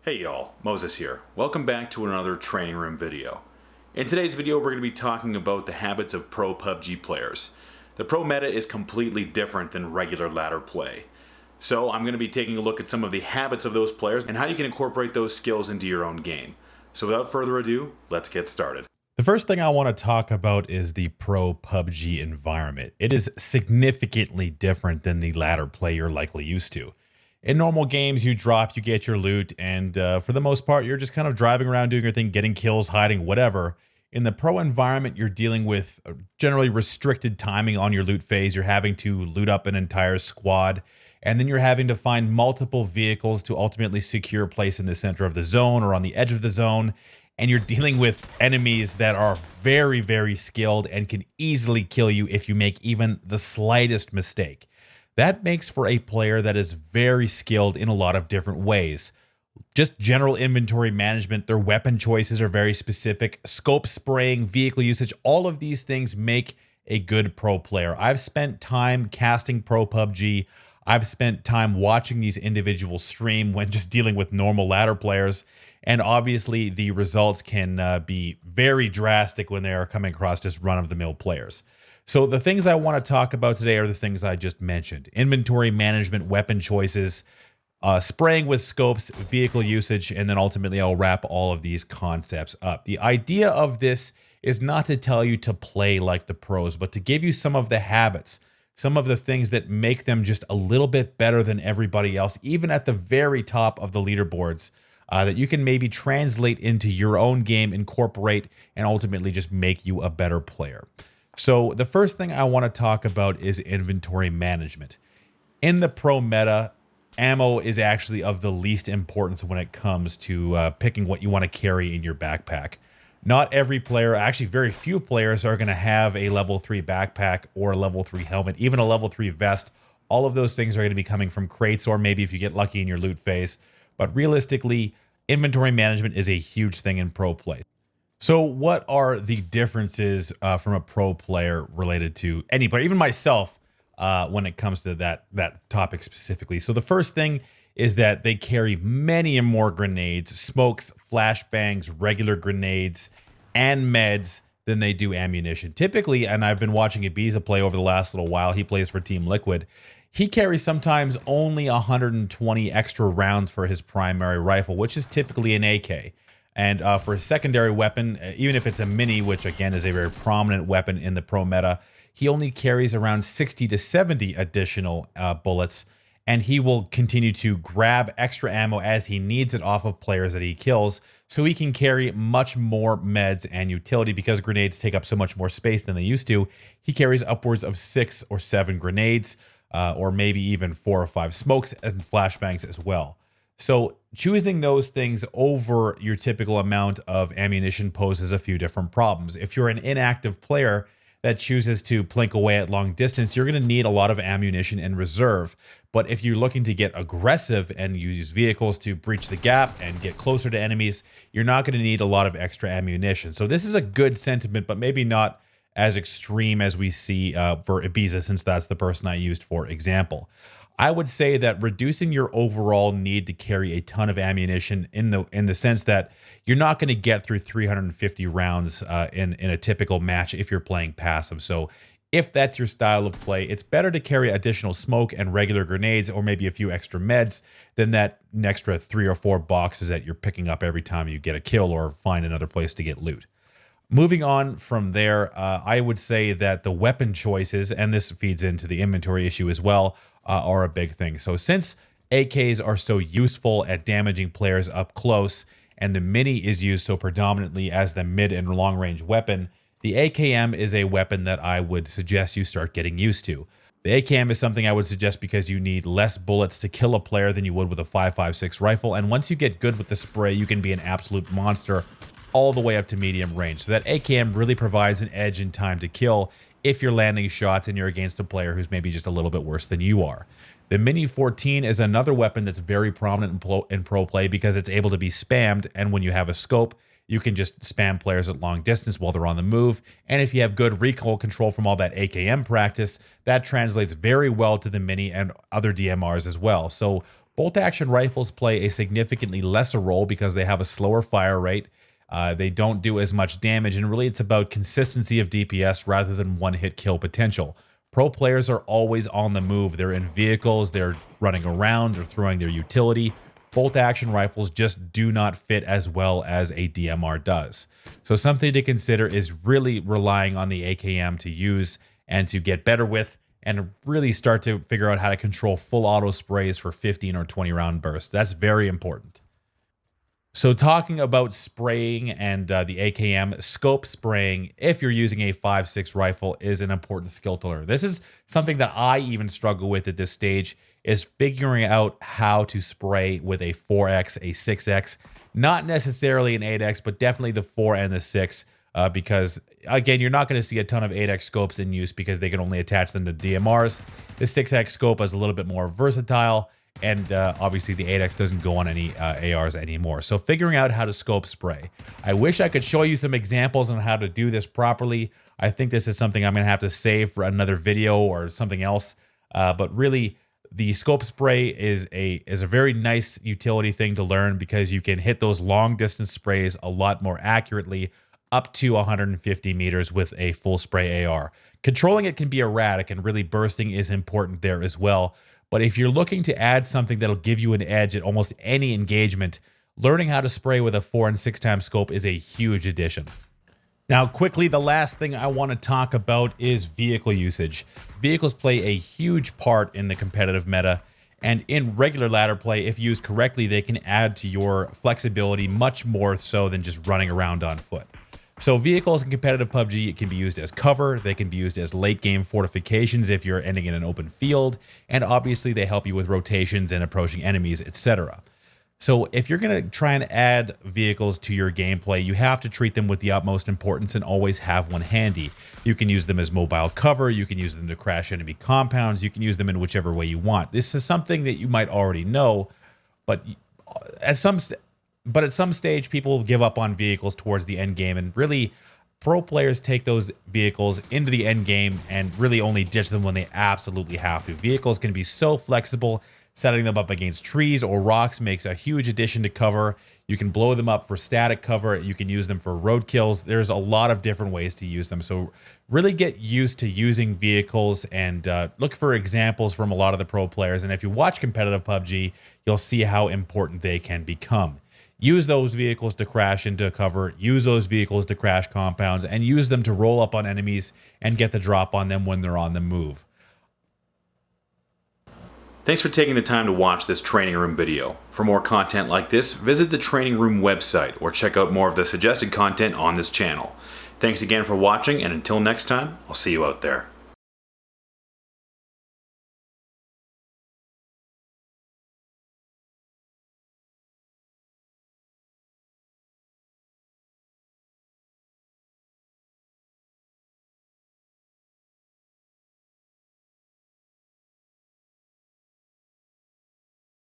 Hey y'all, Moses here. Welcome back to another training room video. In today's video we're going to be talking about the habits of pro PUBG players. The pro meta is completely different than regular ladder play. So I'm going to be taking a look at some of the habits of those players and how you can incorporate those skills into your own game. So without further ado, let's get started. The first thing I want to talk about is the pro PUBG environment. It is significantly different than the ladder play you're likely used to. In normal games, you drop, you get your loot, and for the most part, you're just kind of driving around doing your thing, getting kills, hiding, whatever. In the pro environment, you're dealing with generally restricted timing on your loot phase. You're having to loot up an entire squad, and then you're having to find multiple vehicles to ultimately secure a place in the center of the zone or on the edge of the zone. And you're dealing with enemies that are very, very skilled and can easily kill you if you make even the slightest mistake. That makes for a player that is very skilled in a lot of different ways. Just general inventory management, their weapon choices are very specific, scope spraying, vehicle usage, all of these things make a good pro player. I've spent time casting pro PUBG. I've spent time watching these individuals stream when just dealing with normal ladder players. And obviously the results can be very drastic when they are coming across just run-of-the-mill players. So the things I want to talk about today are the things I just mentioned. Inventory management, weapon choices, spraying with scopes, vehicle usage, and then ultimately I'll wrap all of these concepts up. The idea of this is not to tell you to play like the pros, but to give you some of the habits, some of the things that make them just a little bit better than everybody else, even at the very top of the leaderboards, that you can maybe translate into your own game, incorporate, and ultimately just make you a better player. So the first thing I want to talk about is inventory management. In the pro meta, ammo is actually of the least importance when it comes to picking what you want to carry in your backpack. Not every player, actually very few players, are going to have a level 3 backpack or a level 3 helmet, even a level 3 vest. All of those things are going to be coming from crates or maybe if you get lucky in your loot phase. But realistically, inventory management is a huge thing in pro play. So what are the differences from a pro player related to any player, even myself, when it comes to that topic specifically? So the first thing is that they carry many more grenades, smokes, flashbangs, regular grenades, and meds than they do ammunition. Typically, and I've been watching Ibiza play over the last little while, he plays for Team Liquid, he carries sometimes only 120 extra rounds for his primary rifle, which is typically an AK. And for a secondary weapon, even if it's a mini, which again is a very prominent weapon in the pro meta, he only carries around 60 to 70 additional bullets, and he will continue to grab extra ammo as he needs it off of players that he kills, so he can carry much more meds and utility. Because grenades take up so much more space than they used to, he carries upwards of 6 or 7 grenades, or maybe even 4 or 5 smokes and flashbangs as well. So choosing those things over your typical amount of ammunition poses a few different problems. If you're an inactive player that chooses to plink away at long distance, you're going to need a lot of ammunition in reserve. But if you're looking to get aggressive and use vehicles to breach the gap and get closer to enemies, you're not going to need a lot of extra ammunition. So this is a good sentiment, but maybe not as extreme as we see for Ibiza, since that's the person I used for example. I would say that reducing your overall need to carry a ton of ammunition in the sense that you're not going to get through 350 rounds in a typical match if you're playing passive. So if that's your style of play, it's better to carry additional smoke and regular grenades or maybe a few extra meds than that extra 3 or 4 boxes that you're picking up every time you get a kill or find another place to get loot. Moving on from there, I would say that the weapon choices, and this feeds into the inventory issue as well, are a big thing. So since AKs are so useful at damaging players up close, and the mini is used so predominantly as the mid and long range weapon, the AKM is a weapon that I would suggest you start getting used to. The AKM is something I would suggest because you need less bullets to kill a player than you would with a 5.56 rifle, and once you get good with the spray, you can be an absolute monster all the way up to medium range. So that AKM really provides an edge in time to kill if you're landing shots and you're against a player who's maybe just a little bit worse than you are. The Mini 14 is another weapon that's very prominent in pro play because it's able to be spammed, and when you have a scope, you can just spam players at long distance while they're on the move. And if you have good recoil control from all that AKM practice, that translates very well to the Mini and other DMRs as well. So Bolt-action rifles play a significantly lesser role because they have a slower fire rate. They don't do as much damage, and really it's about consistency of DPS rather than one-hit kill potential. Pro players are always on the move. They're in vehicles, they're running around, they're throwing their utility. Bolt-action rifles just do not fit as well as a DMR does. So something to consider is really relying on the AKM to use and to get better with, and really start to figure out how to control full auto sprays for 15 or 20 round bursts. That's very important. So talking about spraying and the AKM, scope spraying, if you're using a 5.6 rifle, is an important skill to learn. This is something that I even struggle with at this stage, is figuring out how to spray with a 4X, a 6X, not necessarily an 8X, but definitely the 4 and the 6, because again, you're not going to see a ton of 8X scopes in use because they can only attach them to DMRs. The 6X scope is a little bit more versatile, and obviously the 8X doesn't go on any ARs anymore. So figuring out how to scope spray. I wish I could show you some examples on how to do this properly. I think this is something I'm going to have to save for another video or something else. But really, the scope spray is a very nice utility thing to learn because you can hit those long distance sprays a lot more accurately, up to 150 meters with a full spray AR. Controlling it can be erratic, and really bursting is important there as well. But if you're looking to add something that'll give you an edge at almost any engagement, learning how to spray with a 4 and 6 times scope is a huge addition. Now, quickly, the last thing I want to talk about is vehicle usage. Vehicles play a huge part in the competitive meta, and in regular ladder play, if used correctly, they can add to your flexibility much more so than just running around on foot. So vehicles in competitive PUBG can be used as cover, they can be used as late game fortifications if you're ending in an open field, and obviously they help you with rotations and approaching enemies, etc. So if you're going to try and add vehicles to your gameplay, you have to treat them with the utmost importance and always have one handy. You can use them as mobile cover, you can use them to crash enemy compounds, you can use them in whichever way you want. This is something that you might already know, but at some stage, people give up on vehicles towards the end game, and really, pro players take those vehicles into the end game and really only ditch them when they absolutely have to. Vehicles can be so flexible. Setting them up against trees or rocks makes a huge addition to cover. You can blow them up for static cover. You can use them for road kills. There's a lot of different ways to use them. So really get used to using vehicles and look for examples from a lot of the pro players. And if you watch competitive PUBG, you'll see how important they can become. Use those vehicles to crash into cover, use those vehicles to crash compounds, and use them to roll up on enemies and get the drop on them when they're on the move. Thanks for taking the time to watch this training room video. For more content like this, visit the training room website or check out more of the suggested content on this channel. Thanks again for watching, and until next time, I'll see you out there.